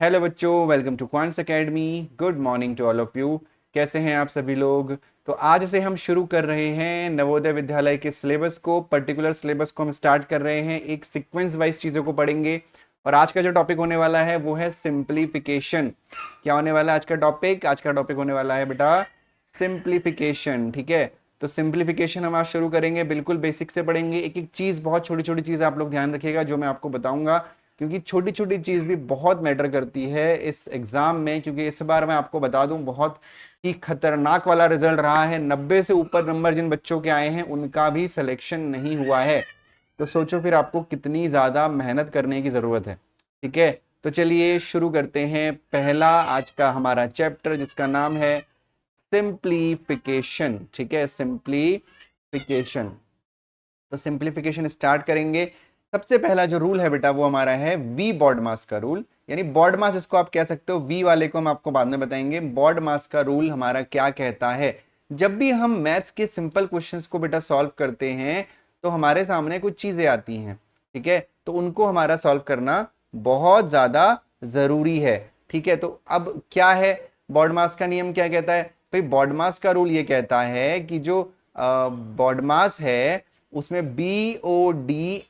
Hello बच्चों, welcome to Quants Academy. Good morning to all of you. कैसे हैं आप सभी लोग? तो आज से हम शुरू कर रहे हैं नवोदय विद्यालय के सिलेबस को। पर्टिकुलर सिलेबस को हम स्टार्ट कर रहे हैं, एक सीक्वेंस वाइज चीज़ों को पढ़ेंगे। और आज का जो टॉपिक होने वाला है वो है सिंप्लीफिकेशन। क्या होने वाला है आज का टॉपिक? आज का टॉपिक होने वाला है बेटा सिंप्लीफिकेशन। ठीक है, तो सिंप्लीफिकेशन हम आज शुरू करेंगे, बिल्कुल बेसिक से पढ़ेंगे। एक एक चीज़, बहुत छोटी छोटी चीज़ आप लोग ध्यान रखिएगा जो मैं आपको बताऊंगा, क्योंकि छोटी छोटी चीज़ भी बहुत मैटर करती है इस एग्जाम में। क्योंकि इस बार मैं आपको बता दूं, बहुत ही खतरनाक वाला रिजल्ट रहा है। 90 से ऊपर नंबर जिन बच्चों के आए हैं उनका भी सिलेक्शन नहीं हुआ है। तो सोचो फिर आपको कितनी ज़्यादा मेहनत करने की ज़रूरत है। ठीक है, तो चलिए शुरू करते हैं पहला आज का हमारा चैप्टर, जिसका नाम है सिंप्लीफिकेशन। ठीक है, सिंप्लीफिकेशन। तो सिंप्लीफिकेशन स्टार्ट करेंगे। सबसे पहला जो रूल है बेटा वो हमारा है वी बॉड मास का रूल, यानी बॉड मास इसको आप कह सकते हो। वी वाले को हम आपको बाद में बताएंगे। बॉड मास का रूल हमारा क्या कहता है? जब भी हम मैथ्स के सिंपल क्वेश्चंस को बेटा सॉल्व करते हैं तो हमारे सामने कुछ चीजें आती हैं। ठीक है, तो उनको हमारा सॉल्व करना बहुत ज्यादा जरूरी है। ठीक है, तो अब क्या है बॉड मास का नियम? क्या कहता है भाई? बॉड मास का रूल ये कहता है कि जो बॉड मास है उसमें BODMAS,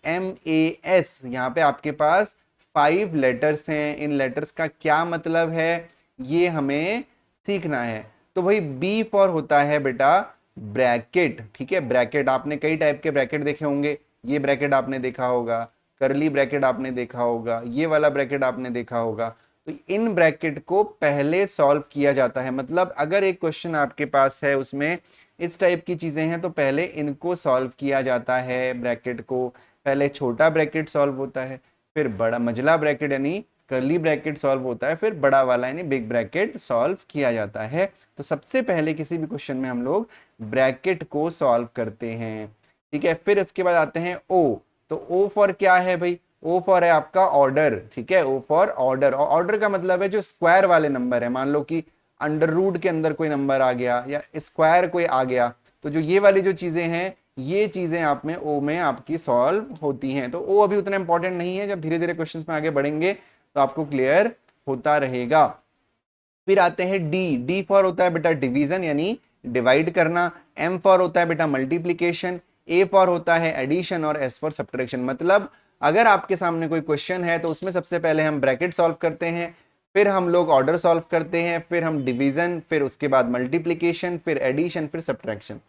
यहाँ पे आपके पास 5 लेटर्स हैं। इन लेटर्स का क्या मतलब है ये हमें सीखना है। तो भाई बी फॉर होता है बेटा ब्रैकेट। ठीक है, ब्रैकेट आपने कई टाइप के ब्रैकेट देखे होंगे। ये ब्रैकेट आपने देखा होगा, करली ब्रैकेट आपने देखा होगा, ये वाला ब्रैकेट आपने देखा होगा। तो इन ब्रैकेट को पहले सॉल्व किया जाता है। मतलब अगर एक क्वेश्चन आपके पास है उसमें इस टाइप की चीजें हैं तो पहले इनको सॉल्व किया जाता है। ब्रैकेट को पहले छोटा ब्रैकेट सॉल्व होता है, फिर बड़ा मझला ब्रैकेट यानी कर्ली ब्रैकेट सॉल्व होता है, फिर बड़ा वाला यानी बिग ब्रैकेट सॉल्व किया जाता है। तो सबसे पहले किसी भी क्वेश्चन में हम लोग ब्रैकेट को सॉल्व करते हैं। ठीक है, फिर उसके बाद आते हैं ओ। तो ओ फॉर क्या है भाई? ओ फॉर है आपका ऑर्डर। ठीक है, ओ फॉर ऑर्डर। और ऑर्डर का मतलब है जो स्क्वायर वाले नंबर है। मान लो कि अंडर रूट के अंदर कोई नंबर आ गया या स्क्वायर कोई आ गया, तो जो ये वाली जो चीजें हैं ये चीजें आप में ओ में आपकी सॉल्व होती हैं। तो ओ अभी उतना इंपॉर्टेंट नहीं है, जब धीरे धीरे क्वेश्चंस में आगे बढ़ेंगे तो आपको क्लियर होता रहेगा। फिर आते हैं डी। डी फॉर होता है बेटा डिवीजन यानी डिवाइड करना। एम फॉर होता है बेटा मल्टीप्लीकेशन। ए फॉर होता है एडिशन और एस फॉर सब्ट्रैक्शन। मतलब अगर आपके सामने कोई क्वेश्चन है तो उसमें सबसे पहले हम ब्रैकेट सॉल्व करते हैं, फिर हम लोग ऑर्डर सॉल्व करते हैं, फिर हम डिवीजन, फिर उसके बाद मल्टीप्लीकेशन, फिर एडिशन, फिर सब्ट्रैक्शन।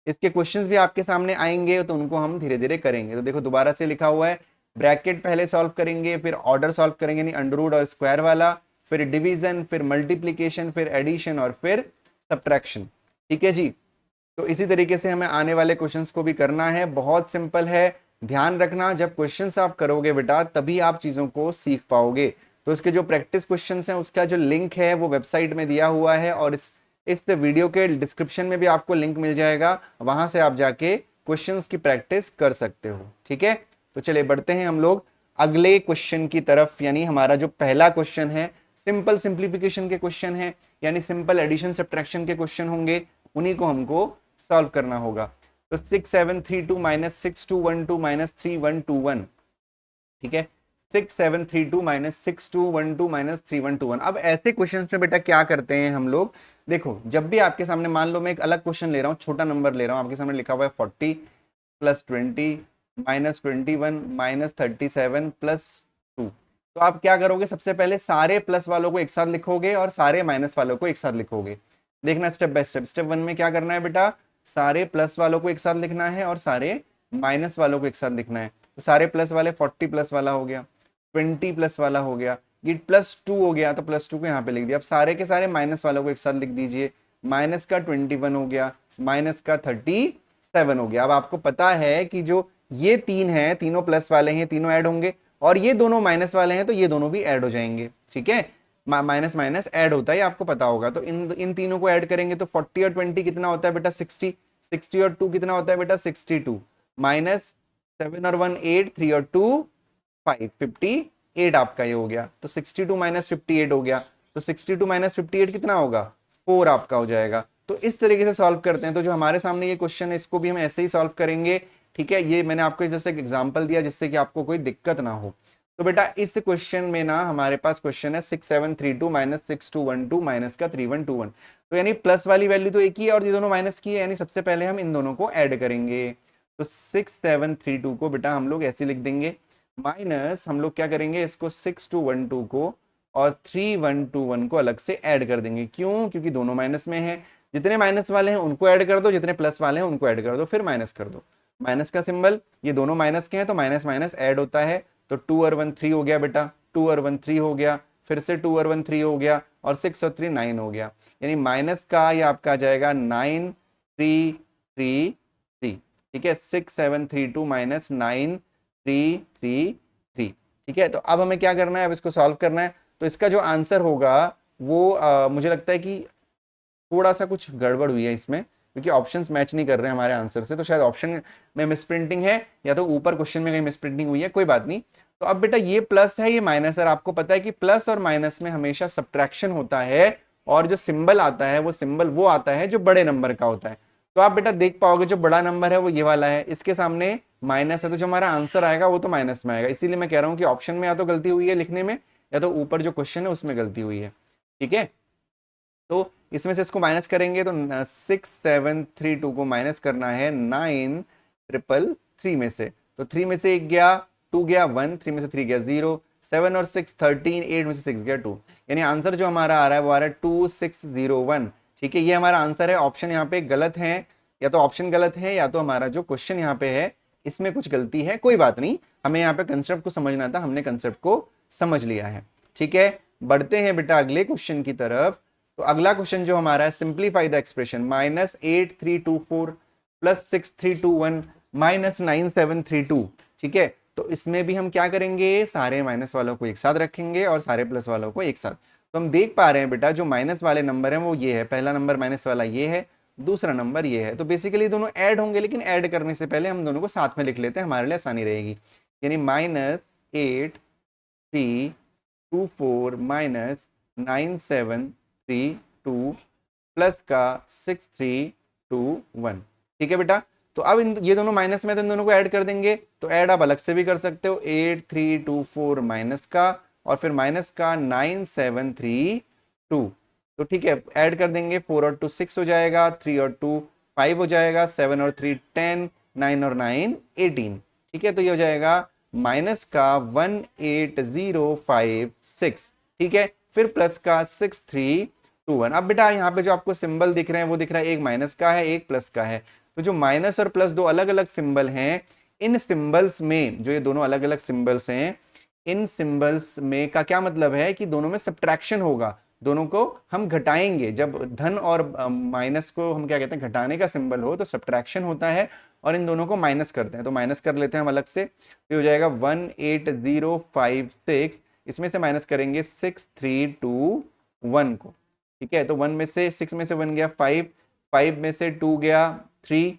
इसके क्वेश्चंस भी आपके सामने आएंगे तो उनको हम धीरे धीरे करेंगे। तो देखो दोबारा से लिखा हुआ है, ब्रैकेट पहले सॉल्व करेंगे, फिर ऑर्डर सॉल्व करेंगे यानी अंडर रूट और स्क्वायर वाला, फिर डिवीजन, फिर मल्टीप्लीकेशन, फिर एडिशन और फिर सब्ट्रैक्शन। ठीक है जी, तो इसी तरीके से हमें आने वाले क्वेश्चंस को भी करना है। बहुत सिंपल है, ध्यान रखना जब क्वेश्चंस आप करोगे बेटा तभी आप चीजों को सीख पाओगे। तो इसके जो प्रैक्टिस क्वेश्चंस हैं उसका जो लिंक है वो वेबसाइट में दिया हुआ है, और इस वीडियो के डिस्क्रिप्शन में भी आपको लिंक मिल जाएगा, वहां से आप जाके क्वेश्चंस की प्रैक्टिस कर सकते हो। ठीक है, तो चलिए बढ़ते हैं हम लोग अगले क्वेश्चन की तरफ। यानी हमारा जो पहला क्वेश्चन है सिंपल सिंप्लीफिकेशन के क्वेश्चन है, यानी सिंपल एडिशन सब्ट्रैक्शन के क्वेश्चन होंगे, उन्हीं को हमको सॉल्व करना होगा। तो 6732 माइनस 6212 माइनस 3121। ठीक है, 6732 माइनस 6212 माइनस 3121। अब ऐसे क्वेश्चंस में बेटा क्या करते हैं हम लोग? देखो जब भी आपके सामने, मान लो मैं एक अलग क्वेश्चन ले रहा हूँ, छोटा नंबर ले रहा हूँ, आपके सामने लिखा हुआ है 40 प्लस 20 माइनस 21 माइनस 37 प्लस 2। तो आप क्या करोगे? सबसे पहले सारे प्लस वालों को एक साथ लिखोगे और सारे माइनस वालों को एक साथ लिखोगे। देखना स्टेप बाय स्टेप। स्टेप 1 में क्या करना है बेटा? सारे प्लस वालों को एक साथ लिखना है और सारे माइनस वालों को एक साथ लिखना है। तो सारे प्लस वाले 40 प्लस वाला हो गया, 20 प्लस वाला हो गया, ये +2 हो गया तो +2 को यहाँ पे लिख दिया। अब सारे के सारे माइनस वालों को एक साथ लिख दीजिए। माइनस का 21 हो गया, माइनस का 37 हो गया। अब आपको पता है कि जो ये तीन हैं, तीनों प्लस वाले हैं, तीनों ऐड होंगे, और ये दोनों माइनस वाले हैं तो ये दोनों भी ऐड हो जाएंगे। ठीक है, माइनस माइनस ऐड होता है, आपको पता होगा। तो इन तीनों को ऐड करेंगे तो 40 और 20 कितना होता है बेटा? 60। 60 और 2 कितना होता है बेटा? 62। माइनस 7 और 1 8, 3 और 2 5, 58 आपका ये हो गया। तो 62 माइनस 58 हो गया। तो 62 माइनस 58 कितना होगा? 4 आपका हो जाएगा। तो इस तरीके से सॉल्व करते हैं। तो जो हमारे सामने ये क्वेश्चन है इसको भी हम ऐसे ही सॉल्व करेंगे। ठीक है, ये मैंने आपको जस्ट एक एग्जांपल दिया जिससे कि आपको कोई दिक्कत ना हो। तो बेटा इस क्वेश्चन में ना हमारे पास क्वेश्चन है 6732 माइनस 6212 माइनस का 3121, तो यानी प्लस वाली वैल्यू तो एक ही है और ये दोनों माइनस की है, यानी सबसे पहले हम इन दोनों को ऐड करेंगे। तो 6732 को बेटा हम लोग ऐसे लिख देंगे, माइनस हम लोग क्या करेंगे, इसको 6212 को और 3121 को अलग से ऐड कर देंगे। क्यों? क्योंकि दोनों माइनस में है, जितने माइनस वाले हैं उनको ऐड कर दो, जितने प्लस वाले हैं उनको ऐड कर दो, फिर माइनस कर दो। माइनस का सिंबल, ये दोनों माइनस के हैं तो माइनस माइनस ऐड होता है, तो 2 और 1 3 हो गया बेटा, 2 और 1 3 हो गया, फिर से 2 और 1 3 हो गया, और 6 और 3 9 हो गया, यानी माइनस का ये आपका आ जाएगा 9 3 3 3। ठीक है, 6732 माइनस 9 3 3 3। ठीक है, तो अब हमें क्या करना है, अब इसको सॉल्व करना है। तो इसका जो आंसर होगा वो मुझे लगता है कि थोड़ा सा कुछ गड़बड़ हुई है इसमें, क्योंकि ऑप्शंस मैच नहीं कर रहे हैं हमारे आंसर से, तो शायद ऑप्शन में मिसप्रिंटिंग है या तो ऊपर क्वेश्चन में कहीं मिसप्रिंटिंग हुई है, कोई बात नहीं। तो अब बेटा ये प्लस है, ये माइनस है, आपको पता है कि प्लस और माइनस में हमेशा सब्ट्रैक्शन होता है, और जो सिंबल आता है वो सिंबल वो आता है जो बड़े नंबर का होता है। तो आप बेटा देख पाओगे जो बड़ा नंबर है वो ये वाला है, इसके सामने माइनस है, तो जो हमारा आंसर आएगा वो तो माइनस में आएगा। इसीलिए मैं कह रहा हूं कि ऑप्शन में या तो गलती हुई है लिखने में, या तो ऊपर जो क्वेश्चन है उसमें गलती हुई है। ठीक है, तो इसमें से इसको माइनस करेंगे तो 6732 को माइनस करना है 9333 में से, तो 3 में से 1 गया, 2 गया 1, 3 में से 3 गया 0, 7 और 6 13, 8 में से 6 गया 2, यानी आंसर जो हमारा आ रहा है वो आ रहा है 2601। ठीक है, ये हमारा आंसर है। ऑप्शन यहाँ पे गलत है, या तो ऑप्शन गलत है या तो हमारा जो क्वेश्चन यहाँ पे है इसमें कुछ गलती है, कोई बात नहीं, हमें यहाँ पे कंसेप्ट को समझना था, हमने कंसेप्ट को समझ लिया है। ठीक है, बढ़ते हैं बेटा अगले क्वेश्चन की तरफ। तो अगला क्वेश्चन जो हमारा है, simplify the expression -8324 plus 6321 minus 9732। ठीक है, तो इसमें भी हम क्या करेंगे, सारे माइनस वालों को एक साथ रखेंगे और सारे प्लस वालों को एक साथ। तो हम देख पा रहे हैं बेटा जो माइनस वाले नंबर हैं वो ये है, पहला नंबर माइनस वाला ये है, दूसरा नंबर ये है, तो बेसिकली दोनों ऐड होंगे, लेकिन ऐड करने से पहले हम दोनों को साथ में लिख लेते हैं, हमारे लिए आसानी रहेगी। यानी -8324 माइनस 9732 प्लस का 6321। ठीक है बेटा, तो अब ये दोनों माइनस में, तो इन दोनों को ऐड कर देंगे, तो ऐड आप अलग से भी कर सकते हो, 8324 माइनस का और फिर माइनस का 9732। तो ठीक है, ऐड कर देंगे, 4 और 2 6 हो जाएगा, 3 और 2 5 हो जाएगा, 7 और 3 10, 9 और 9 18। ठीक है, तो ये हो जाएगा माइनस का 18056। ठीक है, फिर प्लस का 6321। अब बेटा यहाँ पे जो आपको सिंबल दिख रहे हैं वो दिख रहा है, एक माइनस का है एक प्लस का है, तो जो माइनस और प्लस दो अलग अलग सिंबल हैं, इन सिंबल्स में जो ये दोनों अलग अलग सिंबल्स हैं, इन सिंबल्स में का क्या मतलब है कि दोनों में सब्ट्रैक्शन होगा, दोनों को हम घटाएंगे। जब धन और माइनस को हम क्या कहते हैं, घटाने का सिंबल हो तो सब्ट्रैक्शन होता है, और इन दोनों को माइनस करते हैं, तो माइनस कर लेते हैं हम अलग से, तो हो जाएगा 18056, इसमें से माइनस करेंगे 6321 को। ठीक है, तो 1 में से 6 में से 1 गया 5, 5 में से 2 गया 3,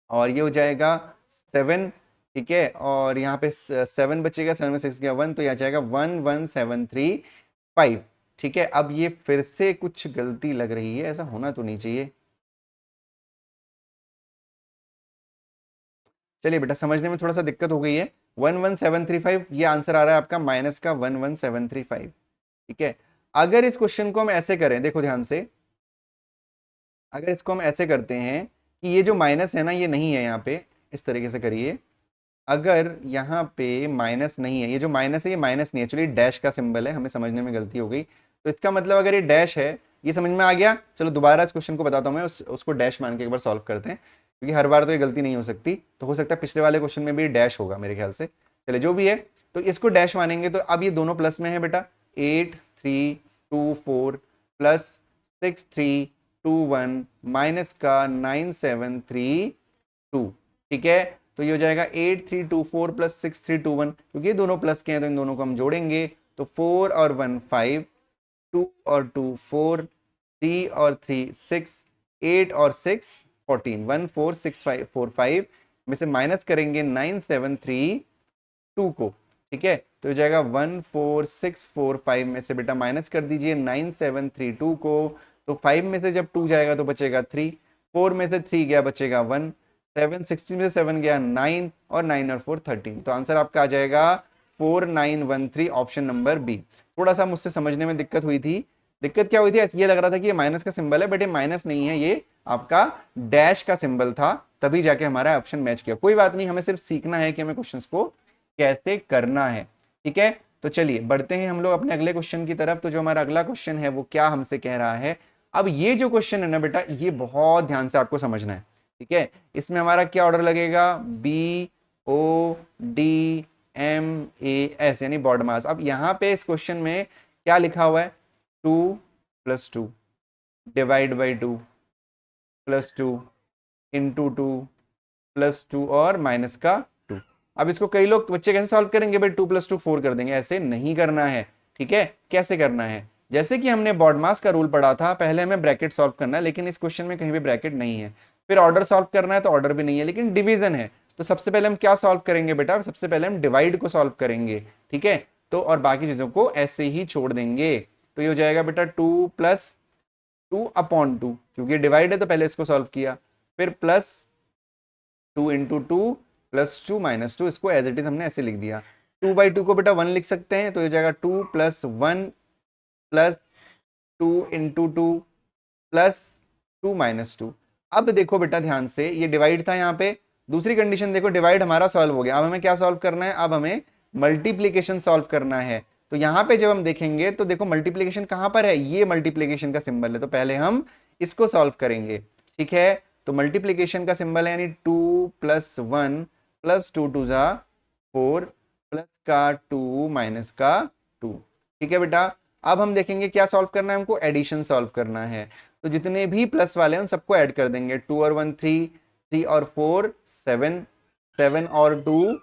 और ये हो जाएगा 7। ठीक है, और यहाँ पे 7 बचेगा, 7 में 6 गया 1, तो यह जाएगा 11735। ठीक है, अब ये फिर से कुछ गलती लग रही है, ऐसा होना तो नहीं चाहिए। चलिए बेटा, समझने में थोड़ा सा दिक्कत हो गई है। 11735 ये आंसर आ रहा है आपका, माइनस का 11735। ठीक है, अगर इस क्वेश्चन को हम ऐसे करें, देखो ध्यान से, अगर इसको हम ऐसे करते हैं कि ये जो माइनस है ना ये नहीं है यहाँ पे, इस तरीके से करिए, अगर यहाँ पे माइनस नहीं है, ये जो माइनस है ये माइनस नहीं है, एक्चुअली डैश का सिंबल है, हमें समझने में गलती हो गई। तो इसका मतलब अगर ये डैश है, ये समझ में आ गया। चलो दोबारा इस क्वेश्चन को बताता हूँ मैं, उसको डैश मान के एक बार सॉल्व करते हैं, क्योंकि हर बार तो ये गलती नहीं हो सकती, तो हो सकता है पिछले वाले क्वेश्चन में भी डैश होगा मेरे ख्याल से। चले जो भी है, तो इसको डैश मानेंगे, तो अब ये दोनों प्लस में है बेटा, 8324 प्लस 6321 माइनस का 9732। ठीक है, तो ये हो जाएगा 8324 प्लस 6321, क्योंकि ये दोनों प्लस के हैं तो इन दोनों को हम जोड़ेंगे, तो 4 और 1 5, 2 और 2 4, 3 और 3 6, 8 और 6 14, 14645 में से माइनस करेंगे 9732 को। ठीक है, तो हो जाएगा 14645 में से बेटा माइनस कर दीजिए 9732 को, तो 5 में से जब 2 जाएगा तो बचेगा 3, 4 में से 3 गया बचेगा 1, 7 16 में से 7 गया 9, और 9 और 4 13, तो आंसर आपका आ जाएगा 4913 ऑप्शन नंबर बी। थोड़ा सा मुझसे समझने में दिक्कत हुई थी। दिक्कत क्या हुई थी, ये लग रहा था कि ये माइनस का सिंबल है, बट ये माइनस नहीं है, ये आपका डैश का सिंबल था, तभी जाके हमारा ऑप्शन मैच किया। कोई बात नहीं, हमें सिर्फ सीखना है कि हमें क्वेश्चंस को कैसे करना है। ठीक है, तो चलिए बढ़ते हैं हम लोग अपने अगले क्वेश्चन की तरफ। तो जो हमारा अगला क्वेश्चन है वो क्या हमसे कह रहा है। अब ये जो क्वेश्चन है ना बेटा, ये बहुत ध्यान से आपको समझना है। ठीक है, इसमें हमारा क्या ऑर्डर लगेगा, B O D M A S, यानी बॉड मास। अब यहां पे इस क्वेश्चन में क्या लिखा हुआ है, 2 + 2 डिवाइड बाई 2 + 2 इंटू 2 + 2 और माइनस का 2। अब इसको कई लोग बच्चे कैसे सॉल्व करेंगे भाई, 2 + 2 4 कर देंगे, ऐसे नहीं करना है। ठीक है, कैसे करना है, जैसे कि हमने बॉड मास का रूल पढ़ा था, पहले हमें ब्रैकेट सॉल्व करना है, लेकिन इस क्वेश्चन में कहीं भी ब्रैकेट नहीं है। फिर ऑर्डर सॉल्व करना है तो ऑर्डर भी नहीं है, लेकिन डिवीजन है। तो सबसे पहले हम क्या सॉल्व करेंगे बेटा, सबसे पहले हम डिवाइड को सॉल्व करेंगे। ठीक है, तो और बाकी चीजों को ऐसे ही छोड़ देंगे। तो ये हो जाएगा बेटा 2 + 2/2, क्योंकि डिवाइड है तो पहले इसको सॉल्व किया, फिर +2 × 2 + 2 - 2, इसको एज इट इज हमने ऐसे लिख दिया। 2/2 को बेटा 1 लिख सकते हैं, तो हो जाएगा 2 + 1 + 2 × 2 + 2 - 2। अब देखो बेटा ध्यान से, ये डिवाइड था यहाँ पे, दूसरी कंडीशन देखो, डिवाइड हमारा सॉल्व हो गया। अब हमें क्या सॉल्व करना है, अब हमें मल्टीप्लीकेशन सॉल्व करना है। तो यहाँ पे जब हम देखेंगे तो देखो मल्टीप्लीकेशन कहां पर है, ये मल्टीप्लीकेशन का सिंबल है, तो पहले हम इसको सॉल्व करेंगे। ठीक है, तो मल्टीप्लीकेशन का सिंबल है, यानी 2 + 1 + 2 × 2 = 4 प्लस का 2 माइनस का 2। ठीक है बेटा, अब हम देखेंगे क्या सॉल्व करना है, हमको एडिशन सॉल्व करना है। तो जितने भी प्लस वाले हैं उन सबको ऐड कर देंगे, 2 और 1 3, 3 और 4 7, 7 और 2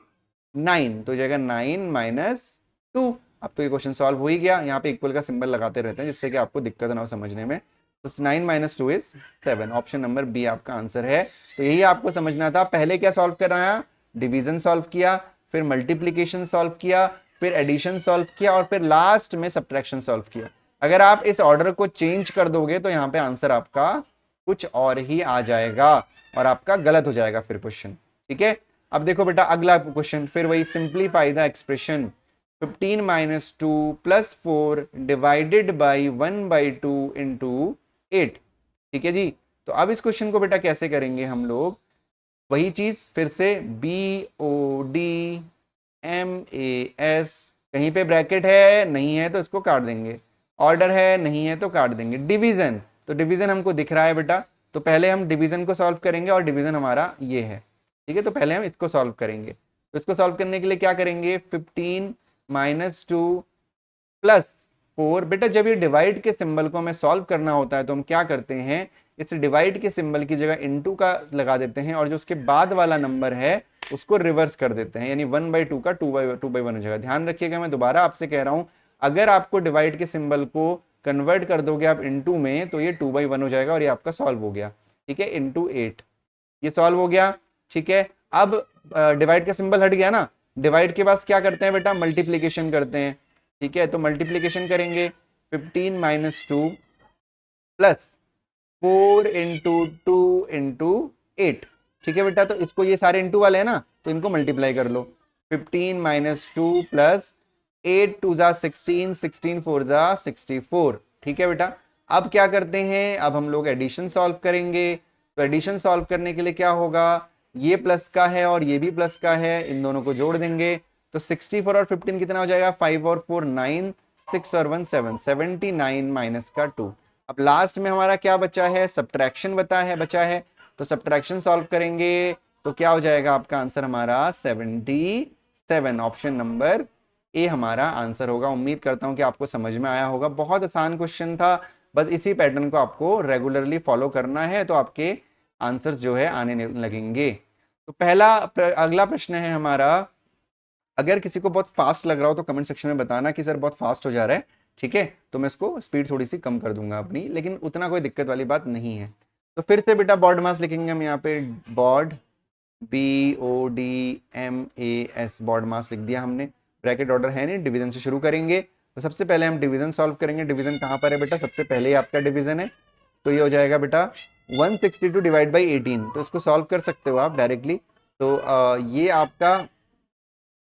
9, तो जाएगा 9 - 2। अब तो ये क्वेश्चन सॉल्व हो ही गया। यहाँ पे इक्वल का सिंबल लगाते रहते हैं जिससे कि आपको दिक्कत ना हो समझने में। तो 9 - 2 = 7, ऑप्शन नंबर बी आपका आंसर है। तो यही आपको समझना था। पहले क्या सॉल्व कर रहा है, डिवीजन सॉल्व किया, फिर मल्टीप्लीकेशन सॉल्व किया, फिर एडिशन सॉल्व किया, और फिर लास्ट में सब्ट्रैक्शन सॉल्व किया। अगर आप इस ऑर्डर को चेंज कर दोगे तो यहाँ पे आंसर आपका कुछ और ही आ जाएगा और आपका गलत हो जाएगा फिर क्वेश्चन। ठीक है, अब देखो बेटा अगला क्वेश्चन, फिर वही simplify the expression 15 - 2 + 4 divided by 1/2 × 8। ठीक है जी, तो अब इस क्वेश्चन को बेटा कैसे करेंगे हम लोग, वही चीज फिर से, BODMAS, कहीं पे ब्रैकेट है नहीं है तो इसको काट देंगे, ऑर्डर है नहीं है तो काट देंगे। डिवीजन, तो डिवीजन हमको दिख रहा है बेटा, तो पहले हम डिवीजन को सॉल्व करेंगे, और डिवीजन हमारा ये है। ठीक है, तो पहले हम इसको सॉल्व करेंगे। तो इसको सॉल्व करने के लिए क्या करेंगे, 15 - 2 + 4। बेटा जब ये डिवाइड के सिंबल को हमें सॉल्व करना होता है तो हम क्या करते हैं, इस डिवाइड के सिंबल की जगह इनटू का लगा देते हैं, और जो उसके बाद वाला नंबर है उसको रिवर्स कर देते हैं, यानी 1/2 का 2/1 हो जाएगा। ध्यान रखिएगा, मैं दोबारा आपसे कह रहा हूं, अगर आपको डिवाइड के सिंबल को कन्वर्ट कर दोगे आप इनटू में, तो ये 2/1 हो जाएगा और ये आपका सॉल्व हो गया। ठीक है, × 8, ये सॉल्व हो गया। ठीक है, अब डिवाइड का सिंबल हट गया ना, डिवाइड के बाद क्या करते हैं बेटा, मल्टीप्लीकेशन करते हैं। ठीक है, तो मल्टीप्लीकेशन करेंगे, 15 - 2 + 4 × 2 × 8। ठीक है बेटा, तो इसको, ये सारे इंटू वाले हैं ना, तो इनको मल्टीप्लाई कर लो, 15 - 2 + 8 2 = 16, 16 4 = 64। ठीक है बेटा, अब क्या करते हैं, अब हम लोग एडिशन सॉल्व करेंगे। तो एडिशन सॉल्व करने के लिए क्या होगा, ये प्लस का है और ये भी प्लस का है, इन दोनों को जोड़ देंगे, तो 64 और 15 कितना हो जाएगा, 5 और 4 9, 6 और 1 7, 79 माइनस का 2। अब लास्ट में हमारा क्या बचा है, सब्ट्रैक्शन बचा है, तो सब्ट्रैक्शन सॉल्व करेंगे तो क्या हो जाएगा आपका आंसर हमारा 77, ऑप्शन नंबर ए हमारा आंसर होगा। उम्मीद करता हूं कि आपको समझ में आया होगा, बहुत आसान क्वेश्चन था, बस इसी पैटर्न को आपको रेगुलरली फॉलो करना है तो आपके आंसर जो है आने लगेंगे। तो अगला प्रश्न है हमारा, अगर किसी को बहुत फास्ट लग रहा हो तो कमेंट सेक्शन में बताना कि सर बहुत फास्ट हो जा रहा है। ठीक है, तो मैं इसको स्पीड थोड़ी सी कम कर दूंगा अपनी, लेकिन उतना कोई दिक्कत वाली बात नहीं है। तो फिर से बेटा बॉड मास लिखेंगे हम यहाँ पे, बॉड BODMAS, बॉड मास लिख दिया हमने, ब्रैकेट ऑर्डर है नहीं, डिवीजन से शुरू करेंगे। तो सबसे पहले हम डिवीजन सॉल्व करेंगे। डिवीजन कहाँ पर है बेटा, सबसे पहले आपका डिवीजन है, तो ये हो जाएगा बेटा 162 डिवाइड बाई 18, तो इसको सॉल्व कर सकते हो आप डायरेक्टली। तो ये आपका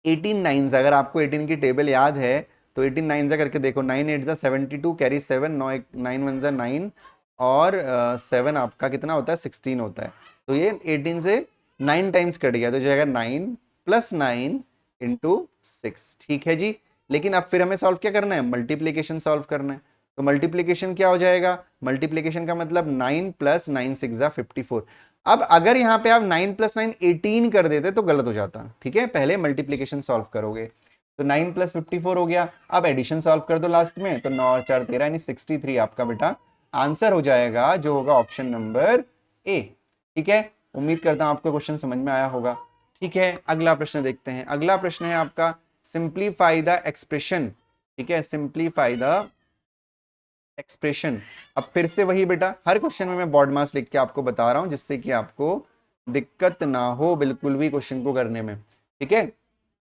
18 नाइन्स, अगर आपको 18 की टेबल याद है तो 18 नाइन्स करके देखो, 9 8 72 कैरी 7, 9 1 9 और 7 आपका कितना होता है 16 होता है। तो ये 18 से 9 टाइम्स कट गया तो जाएगा 9 + 9 × 6। ठीक है जी। लेकिन अब फिर हमें सॉल्व क्या करना है, मल्टीप्लीकेशन सॉल्व करना है। तो मल्टीप्लीकेशन क्या हो जाएगा, मल्टीप्लीकेशन का मतलब 9 + 9 6 54। अब अगर यहाँ पे आप 9 + 9 18 कर देते तो गलत हो जाता। ठीक है, पहले मल्टीप्लीकेशन सॉल्व करोगे। तो 9 + 54 हो गया। अब एडिशन सॉल्व कर दो लास्ट में, तो 9 और 4 13 यानी 63 आपका बेटा आंसर हो जाएगा, जो होगा ऑप्शन नंबर ए। ठीक है, उम्मीद करता हूं आपको क्वेश्चन समझ में आया होगा। ठीक है, अगला प्रश्न देखते हैं। अगला प्रश्न है आपका सिंप्लीफाई द एक्सप्रेशन। ठीक है, सिंप्लीफाई द एक्सप्रेशन। अब फिर से वही बेटा, हर क्वेश्चन में मैं बॉड मास लिख के आपको बता रहा हूं जिससे कि आपको दिक्कत ना हो बिल्कुल भी क्वेश्चन को करने में। ठीक है,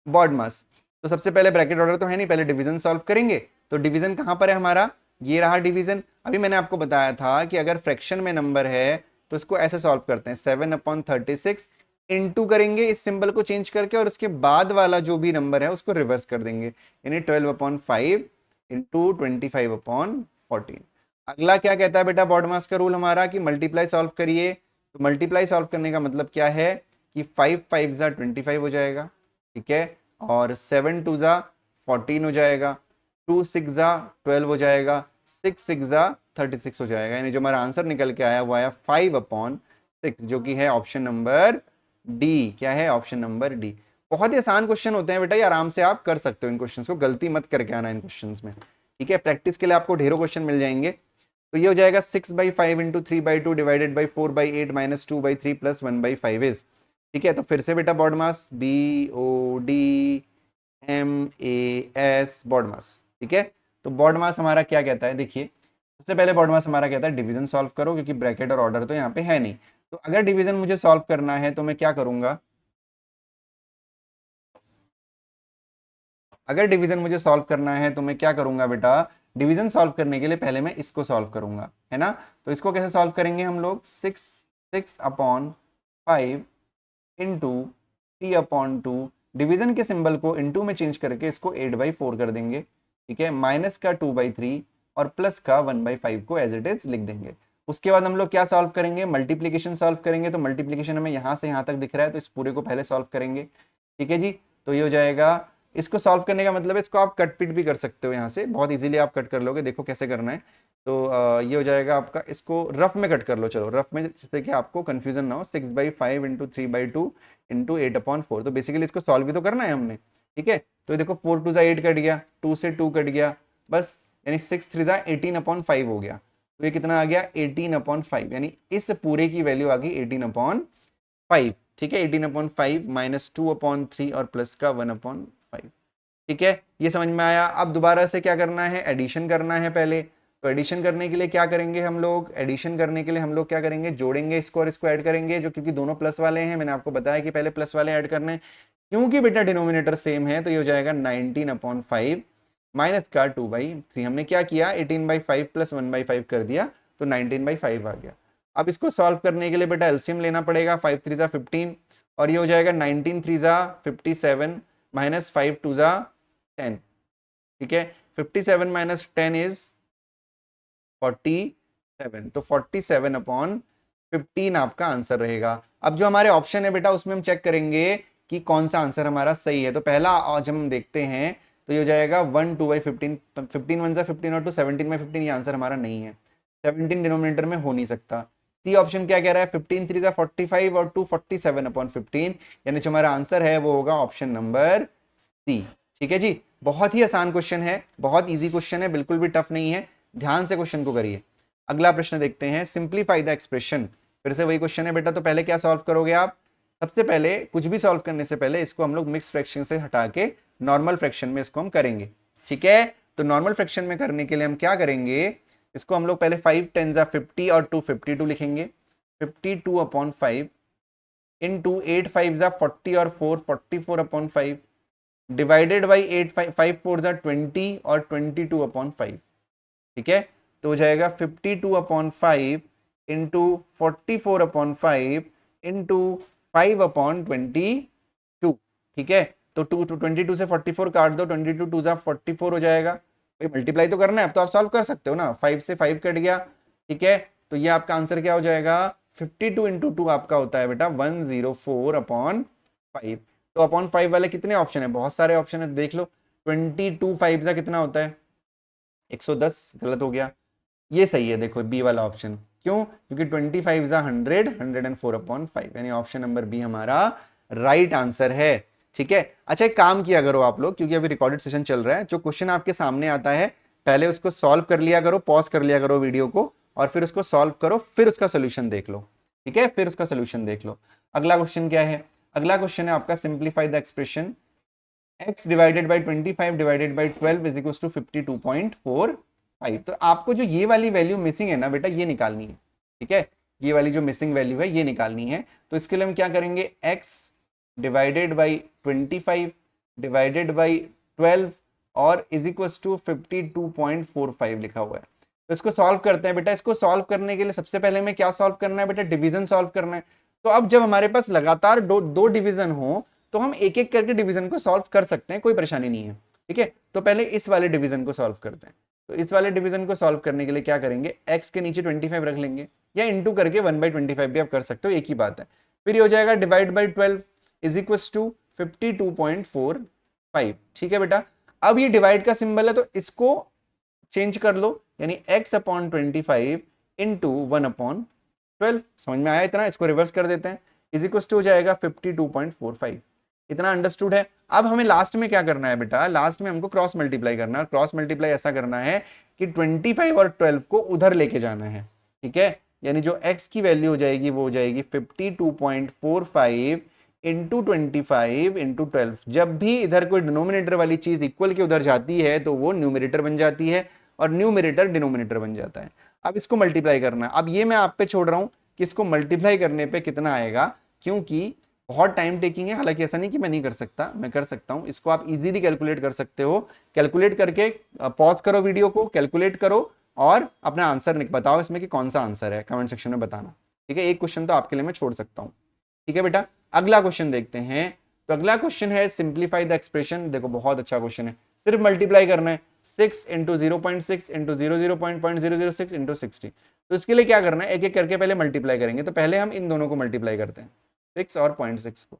बॉड मास। तो सबसे पहले ब्रैकेट ऑर्डर तो है नहीं, पहले डिवीजन सॉल्व करेंगे। तो डिवीजन कहां पर है हमारा, ये रहा डिवीजन। अभी मैंने आपको बताया था कि अगर फ्रैक्शन में नंबर है तो इसको ऐसे सॉल्व करते हैं, 7/36 इंटू करेंगे इस सिंबल को चेंज करके, और उसके बाद वाला जो भी नंबर है उसको रिवर्स कर देंगे, यानी 12/5 इंटू 25/14। अगला क्या कहता है बेटा, बॉड मास का रूल हमारा कि मल्टीप्लाई सॉल्व करिए। तो मल्टीप्लाई सॉल्व करने का मतलब क्या है कि 5 5 जा 25 हो जाएगा। ठीक है, और 7 2 जा 14 हो जाएगा, 2 6 जा 12 हो जाएगा, 6 6 जा 36 हो जाएगा। यानी जो हमारा आंसर निकल के आया वो आया 5/6, जो कि है ऑप्शन नंबर डी। क्या है, ऑप्शन नंबर डी। बहुत ही आसान क्वेश्चन होते हैं बेटा, ये आराम से आप कर सकते हो इन क्वेश्चंस को, गलती मत करके आना इन क्वेश्चंस में। ठीक है, प्रैक्टिस के लिए आपको ढेरों क्वेश्चन मिल जाएंगे। तो ये हो जाएगा 6/5 into 3/2 divided by 4/8 minus 2/3 plus 1/5 is. ठीक है, तो फिर से बेटा बॉड मास BODMAS बॉड मास। ठीक है, तो बॉड मास हमारा क्या कहता है, देखिए सबसे पहले बॉड मास हमारा कहता है डिवीजन सॉल्व करो, क्योंकि ब्रैकेट और ऑर्डर तो यहाँ पे है नहीं। तो अगर डिवीजन मुझे सॉल्व करना है तो मैं क्या करूंगा, अगर डिवीजन मुझे सॉल्व करना है तो मैं क्या करूंगा बेटा, डिवीजन सॉल्व करने के लिए पहले मैं इसको सॉल्व करूंगा, है ना। तो इसको कैसे सॉल्व करेंगे हम लोग, 6/5 इंटू 3/2, डिवीजन के सिंबल को इंटू में चेंज करके इसको 8/4 कर देंगे। ठीक है, माइनस का 2/3 और प्लस का 1/5 को एज इट इज लिख देंगे। उसके बाद हम लोग क्या सॉल्व करेंगे, मल्टीप्लीकेशन सॉल्व करेंगे। तो मल्टीप्लीकेशन हमें यहां से यहां तक दिख रहा है, तो इस पूरे को पहले सॉल्व करेंगे। ठीक है जी, तो ये हो जाएगा, इसको सॉल्व करने का मतलब है इसको आप कट पिट भी कर सकते हो, यहाँ से बहुत इजीली आप कट कर लोगे, देखो कैसे करना है। तो ये हो जाएगा आपका, इसको रफ में कट कर लो, चलो रफ में, जिससे कि आपको कंफ्यूजन ना हो। 6/5 इंटू 3/2 इंटू 8/4। तो बेसिकली इसको सॉल्व भी तो करना है हमने। ठीक है, तो देखो 4 2 8 कट गया, 2 से 2 कट गया, बस यानी 6 3 18/5 हो गया। तो ये कितना आ गया 18/5, यानी इस पूरे की वैल्यू आ गई 18/5। ठीक है, 18/5 माइनस 2/3 और प्लस का 1/5। ठीक है, ये समझ में आया। अब दोबारा से क्या करना है, एडिशन करना है पहले। तो एडिशन करने के लिए क्या करेंगे हम लोग, एडिशन करने के लिए हम लोग क्या करेंगे, जोड़ेंगे इसको और इसको ऐड करेंगे, जो क्योंकि दोनों प्लस वाले हैं, मैंने आपको बताया कि पहले प्लस वाले ऐड करने हैं। क्योंकि बेटा डिनोमिनेटर सेम है तो ये हो जाएगा 19/5 माइनस का 2/3। हमने क्या किया, 18/5 प्लस 1/5 कर दिया, तो 19/5 आ गया। अब इसको सॉल्व करने के लिए बेटा एलसीएम लेना पड़ेगा, 5 3 जा 15 और ये हो जाएगा 19 3 जा 57 माइनस 5 2 जा 10। ठीक है, 57 माइनस 10 इज 47, तो 47/15 आपका आंसर रहेगा। अब जो हमारे ऑप्शन है बेटा उसमें हम चेक करेंगे कि कौन सा आंसर हमारा सही है। तो पहला आज हम देखते हैं, तो ये हो जाएगा 1 2/15, 15 1 जा 15 और 2 17/15, ये आंसर हमारा नहीं है, 17 डिनोमिनेटर में हो नहीं सकता। सी ऑप्शन क्या कह रहा है, 15 3 जा 45 और 2 47/15, यानी जो हमारा आंसर है वो होगा ऑप्शन नंबर सी। ठीक है जी, बहुत ही आसान क्वेश्चन है, बहुत इजी क्वेश्चन है, बिल्कुल भी टफ नहीं है, ध्यान से क्वेश्चन को करिए। अगला प्रश्न देखते हैं, सिंप्लीफाई द एक्सप्रेशन। फिर से वही क्वेश्चन है बेटा, तो पहले क्या सॉल्व करोगे आप, सबसे पहले कुछ भी सॉल्व करने से पहले इसको हम लोग मिक्स फ्रैक्शन से हटा के नॉर्मल फ्रैक्शन में इसको हम करेंगे। ठीक है, तो नॉर्मल फ्रैक्शन में करने के लिए हम क्या करेंगे, इसको हम लोग पहले 5 10 जा 50 और 2 52 लिखेंगे, 52/5 इंटू 8 5 जा 40 और 4 44/5 डिवाइडेड बाई 8 5 4 जा 20 और 22/5। ठीक है, तो हो जाएगा 52/5 इंटू 44/5 इंटू 5/22। ठीक है, तो 22 से 44 काट दो, 22 2 जा 44 हो जाएगा। भाई मल्टीप्लाई तो करना है, अब तो आप सॉल्व कर सकते हो ना। 5 से 5 कट गया, ठीक है। तो ये आपका आंसर क्या हो जाएगा, 52 इंटू 2 आपका होता है बेटा 104 अपॉन 5। तो अपॉन 5 वाले कितने ऑप्शन है, बहुत सारे ऑप्शन है, देख लो। 22 5 का कितना होता है 110, गलत हो गया। ये सही है, देखो बी वाला ऑप्शन। क्यों, क्योंकि 25 जा 100, 104 अपॉन 5, यानी ऑप्शन नंबर बी हमारा राइट आंसर है। ठीक है। अच्छा एक काम किया करो आप लोग, क्योंकि अभी रिकॉर्डेड सेशन चल रहा है, जो क्वेश्चन आपके सामने आता है पहले उसको सॉल्व कर लिया करो, पॉज कर लिया करो वीडियो को, और फिर उसको सॉल्व करो, फिर उसका सोल्यूशन देख लो। ठीक है, फिर उसका सोल्यूशन देख लो। अगला क्वेश्चन क्या है, अगला क्वेश्चन है आपका simplify the expression x divided by 25 divided by 12 is equal to 52.45। तो आपको जो ये वाली वैल्यू मिसिंग है ना बेटा, ये निकालनी है। ठीक है, ये वाली जो मिसिंग वैल्यू है ये निकालनी है। तो इसके लिए हम क्या करेंगे, x divided by 25 divided by 12 और इज इक्वल टू 52.45 लिखा हुआ है। तो इसको सॉल्व करते हैं बेटा। इसको सॉल्व करने के लिए सबसे पहले हमें क्या सॉल्व करना है बेटा, डिवीजन सॉल्व करना है। तो अब जब हमारे पास लगातार दो डिवीजन हो तो हम एक एक करके डिवीजन को सॉल्व कर सकते हैं, कोई परेशानी नहीं है। ठीक है, तो पहले इस वाले डिवीजन को सॉल्व करते हैं। तो इस वाले डिवीजन को सॉल्व करने के लिए क्या करेंगे, x के नीचे 25 रख लेंगे, या इंटू करके 1/25 भी आप कर सकते हो, एक ही बात है। फिर ये हो जाएगा divide by 12 is equal to 52.45। ठीक है बेटा, अब ये डिवाइड का सिंबल है तो इसको चेंज कर लो, यानी x अपॉन 25 इंटू 1/12। समझ में आया इतना, इसको रिवर्स कर देते हैं, इज इक्वल टू हो जाएगा 52.45। इतना अंडरस्टूड है। अब हमें लास्ट में क्या करना है बेटा, लास्ट में हमको क्रॉस मल्टीप्लाई करना है। क्रॉस मल्टीप्लाई ऐसा करना है कि 25 और 12 को उधर लेके जाना है। ठीक है, यानी जो x की वैल्यू हो जाएगी वो हो जाएगी 52.45 इंटू 25 इंटू 12। जब भी इधर कोई डिनोमिनेटर वाली चीज इक्वल के उधर जाती है तो वो न्यूमरेटर बन जाती है और न्यूमरेटर डिनोमिनेटर बन जाता है। अब इसको मल्टीप्लाई करना है। अब ये मैं आप पे छोड़ रहा हूं कि इसको मल्टीप्लाई करने पे कितना आएगा, क्योंकि बहुत टाइम टेकिंग है। हालांकि ऐसा नहीं कि मैं नहीं कर सकता, मैं कर सकता हूं। इसको आप इजीली कैलकुलेट कर सकते हो। कैलकुलेट करके पॉज करो वीडियो को, कैलकुलेट करो और अपना आंसर बताओ इसमें कि कौन सा आंसर है, कमेंट सेक्शन में बताना। ठीक है, एक क्वेश्चन तो आपके लिए मैं छोड़ सकता हूं। ठीक है बेटा, अगला क्वेश्चन देखते हैं। तो अगला क्वेश्चन है सिंप्लीफाई द एक्सप्रेशन। देखो बहुत अच्छा क्वेश्चन है, सिर्फ मल्टीप्लाई करना है। 6 इंटू 0.6 इंटू 00.006 इंटू 60। तो इसके लिए क्या करना है, एक एक करके पहले मल्टीप्लाई करेंगे। तो पहले हम इन दोनों को मल्टीप्लाई करते हैं, 6 और 0.6 को।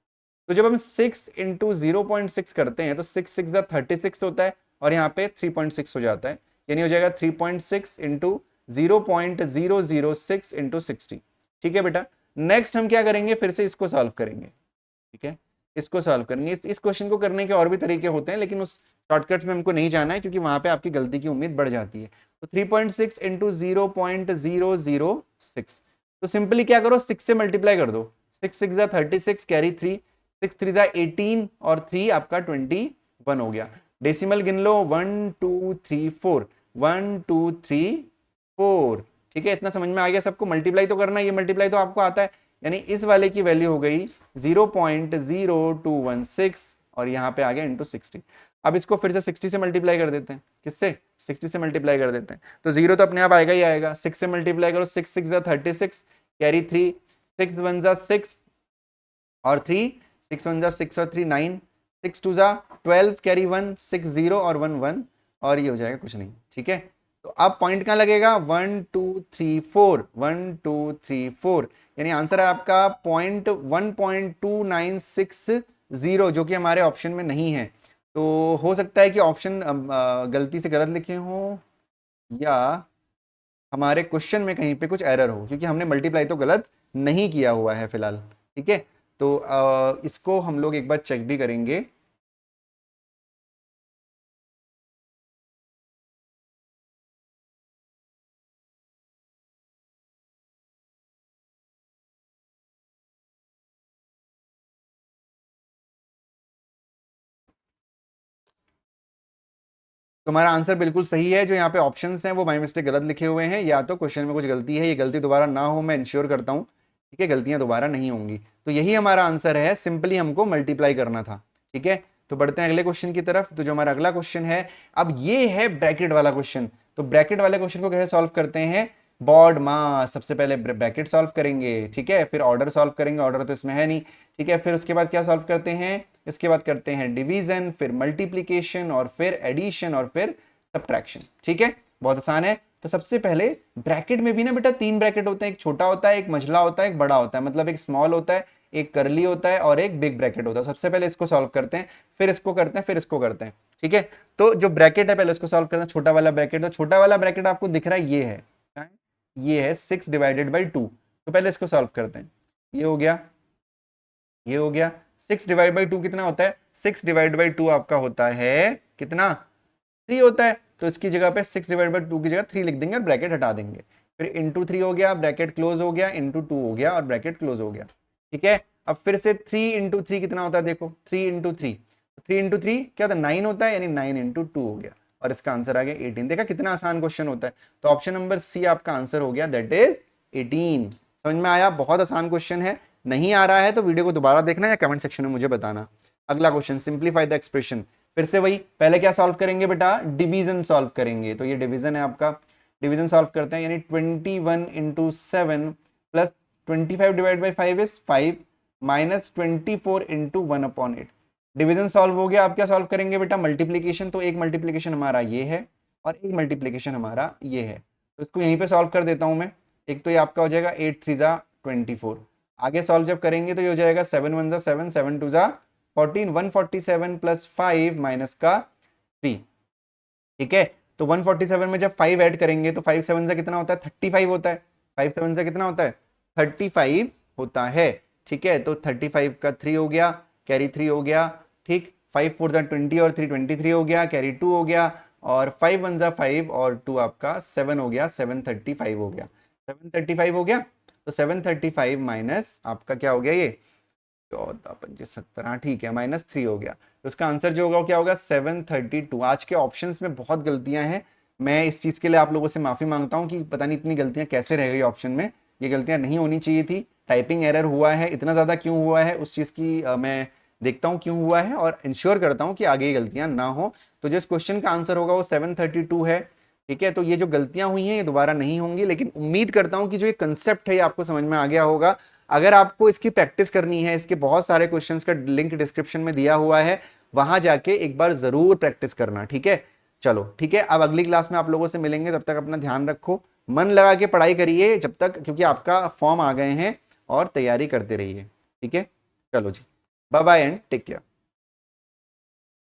तो जब हम 6 इंटू 0.6 करते हैं तो 6 6 36 होता है और यहाँ पे 3.6 हो जाता है, यानी हो जाएगा 3.6 इंटू 0.006 इंटू 60। ठीक है बेटा, नेक्स्ट हम क्या करेंगे, फिर से इसको सॉल्व करेंगे। ठीक है, इसको सॉल्व करेंगे। इस क्वेश्चन को करने के और भी तरीके होते हैं, लेकिन उस शॉर्टकट्स में हमको नहीं जाना है क्योंकि वहां पे आपकी गलती की उम्मीद बढ़ जाती है। तो 3.6 इंटू 0.006। तो सिंपली क्या करो, 6 से मल्टीप्लाई कर दो। 6 6 जा 36, कैरी 3, 6 3 जा 18 और 3 आपका 21 हो गया। डेसिमल गिन लो, 1 2 3 4, 1 2 3 4। ठीक है, इतना समझ में आ गया सबको। मल्टीप्लाई तो करना है, ये मल्टीप्लाई तो आपको आता है, यानी इस वाले की वैल्यू हो गई 0.0216 और यहाँ पे आ गया इंटू 60। अब इसको फिर से 60 से मल्टीप्लाई कर देते हैं। किससे, 60 से मल्टीप्लाई कर देते हैं। तो जीरो तो अपने आप आएगा ही आएगा। 6 से मल्टीप्लाई करो, 6 6 जा 36, कैरी 3, 6 1 जा 6 और 3, 6 1 जा 6 और 3 9, 6 2 जा 12, कैरी 1, 6 0 और 1 1 और ये हो जाएगा कुछ नहीं। ठीक है, तो अब पॉइंट कहां लगेगा, 1 2 3 4, 1 2 3 4, यानी आंसर है आपका पॉइंट 1.2960, जो कि हमारे ऑप्शन में नहीं है। तो हो सकता है कि ऑप्शन गलती से गलत लिखे हो या हमारे क्वेश्चन में कहीं पे कुछ एरर हो, क्योंकि हमने मल्टीप्लाई तो गलत नहीं किया हुआ है फिलहाल। ठीक है, तो इसको हम लोग एक बार चेक भी करेंगे। तुम्हारा आंसर बिल्कुल सही है। जो यहाँ पे ऑप्शंस हैं वो बाय मिस्टेक गलत लिखे हुए हैं, या तो क्वेश्चन में कुछ गलती है। ये गलती दोबारा ना हो, मैं इंश्योर करता हूँ। ठीक है, गलतियां दोबारा नहीं होंगी। तो यही हमारा आंसर है, सिंपली हमको मल्टीप्लाई करना था। ठीक है, तो बढ़ते हैं अगले क्वेश्चन की तरफ। तो जो हमारा अगला क्वेश्चन है, अब ये है ब्रैकेट वाला क्वेश्चन। तो ब्रैकेट वाले क्वेश्चन को कैसे सॉल्व करते हैं, बॉड मास। सबसे पहले ब्रैकेट सॉल्व करेंगे, ठीक है, फिर ऑर्डर सॉल्व करेंगे, ऑर्डर तो इसमें है नहीं। ठीक है, फिर उसके बाद क्या सॉल्व करते हैं, इसके बाद करते हैं डिवीजन, फिर मल्टीप्लीकेशन और फिर एडिशन और फिर सब्ट्रैक्शन। ठीक है, बहुत आसान है। तो सबसे पहले ब्रैकेट में भी ना बेटा 3 ब्रैकेट होते हैं, एक छोटा होता है, एक मझला होता है, एक बड़ा होता है, मतलब एक स्मॉल होता है, एक करली होता है और एक बिग ब्रैकेट होता है। सबसे पहले इसको सॉल्व करते हैं, फिर इसको करते हैं, फिर इसको करते हैं। ठीक है, तो जो ब्रैकेट है पहले उसको सॉल्व करते हैं। छोटा वाला ब्रैकेट, तो छोटा वाला ब्रैकेट आपको दिख रहा है, ये है 6 डिवाइडेड बाई 2। तो पहले इसको सॉल्व करते हैं। ये हो गया, ये हो गया। 6 डिवाइड बाई 2 कितना होता है? 6 डिवाइड बाई 2 आपका होता है कितना? 3 होता है। तो इसकी जगह पे 6 डिवाइड बाई 2 की जगह 3 लिख देंगे और ब्रैकेट हटा देंगे। फिर इंटू 3 हो गया, ब्रैकेट क्लोज हो गया, इंटू 2 हो गया और ब्रैकेट क्लोज हो गया। ठीक है, अब फिर से 3 इंटू 3 कितना होता है? देखो 3 इंटू 3, 3 इंटू 3 क्या होता है? 9 होता है, यानी 9 इंटू 2 हो गया और इसका आंसर आ गया 18। देखा कितना आसान क्वेश्चन होता है। तो ऑप्शन नंबर सी आपका आंसर हो गया, दैट इज 18। समझ में आया? बहुत आसान क्वेश्चन है। नहीं आ रहा है तो वीडियो को दोबारा देखना या कमेंट सेक्शन में मुझे बताना। अगला क्वेश्चन, सिंप्लीफाई द एक्सप्रेशन। फिर से वही, पहले क्या सॉल्व करेंगे बेटा? डिवीजन सॉल्व करेंगे। तो ये डिवीजन है आपका, डिवीजन सॉल्व करते हैं, यानी 21 into 7 plus 25 divide by 5 is 5 minus 24 into 1 upon 8। Division solve हो गया। आप क्या सॉल्व करेंगे बेटा? मल्टीप्लीकेशन। तो एक मल्टीप्लीकेशन हमारा ये है और एक मल्टीप्लीकेशन हमारा ये है, तो इसको यहीं पे सॉल्व कर देता हूं मैं। एक तो ये आपका हो जाएगा 8 3 जा 24। आगे सॉल्व जब करेंगे तो ये हो जाएगा 7 1 जा 7, 7 2 जा 14, 147 प्लस 5 माइनस का 3। ठीक है, तो 147 में जब 5 ऐड करेंगे तो 5 7 से कितना होता है? 35 होता है। 5 7 से कितना होता है? 35 होता है। ठीक है, तो 35 का 3 हो गया, कैरी 3 हो गया। ठीक, 5 4 जा 20 और 3 23 हो गया, कैरी 2 हो गया और 5 1 जा 5 और 2 आपका 7 हो गया, 735 हो गया। 735 हो गया, तो 735 माइनस आपका क्या हो गया? ये 14 25 70, हाँ ठीक है, माइनस 3 हो गया। तो उसका आंसर जो होगा वो क्या होगा? 732। आज के ऑप्शंस में बहुत गलतियां हैं, मैं इस चीज के लिए आप लोगों से माफी मांगता हूं कि पता नहीं इतनी गलतियां कैसे रह गई ऑप्शन में। ये गलतियां नहीं होनी चाहिए थी। टाइपिंग एरर हुआ है, इतना ज्यादा क्यों हुआ है उस चीज की मैं देखता हूं क्यों हुआ है और इंश्योर करता हूं कि आगे ये गलतियां ना हो। तो जो इस क्वेश्चन का आंसर होगा वो 732 है। ठीक है, तो ये जो गलतियां हुई हैं ये दोबारा नहीं होंगी, लेकिन उम्मीद करता हूं कि जो ये कंसेप्ट है ये आपको समझ में आ गया होगा। अगर आपको इसकी प्रैक्टिस करनी है, इसके बहुत सारे क्वेश्चंस का लिंक डिस्क्रिप्शन में दिया हुआ है, वहां जाके एक बार जरूर प्रैक्टिस करना। ठीक है, चलो ठीक है, अब अगली क्लास में आप लोगों से मिलेंगे। तब तक अपना ध्यान रखो, मन लगा के पढ़ाई करिए जब तक, क्योंकि आपका फॉर्म आ गए हैं, और तैयारी करते रहिए। ठीक है, चलो जी, bye bye and take care.